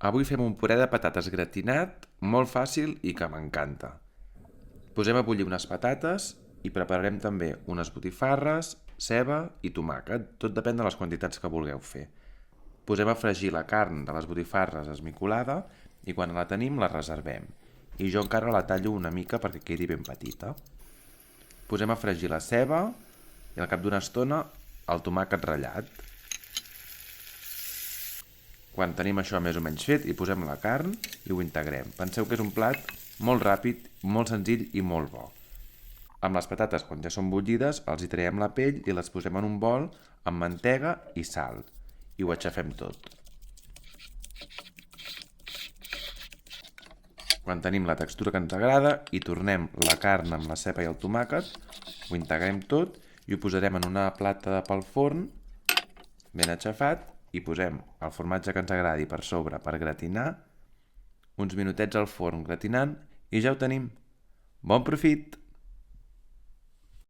Avui fem un puré de patates gratinat, molt fàcil i que m'encanta. Posem a bullir unes patates i prepararem també unes botifarres, ceba i tomàquet. Tot depèn de les quantitats que vulgueu fer. Posem a fregir la carn de les botifarres esmicolada i quan la tenim la reservem. I jo encara la tallo una mica perquè quedi ben petita. Posem a fregir la ceba i al cap d'una estona el tomàquet ratllat. Quan tenim això més o menys fet, hi posem la carn i ho integrem. Penseu que és un plat molt ràpid, molt senzill i molt bo. Amb les patates, quan ja són bullides, els hi traiem la pell i les posem en un bol amb mantega i sal. I ho aixafem tot. Quan tenim la textura que ens agrada, hi tornem la carn amb la ceba i el tomàquet, ho integrem tot i ho posarem en una plata pel forn, ben aixafat, i posem el formatge que ens agradi per sobre per gratinar, uns minutets al forn gratinant i ja ho tenim. Bon profit!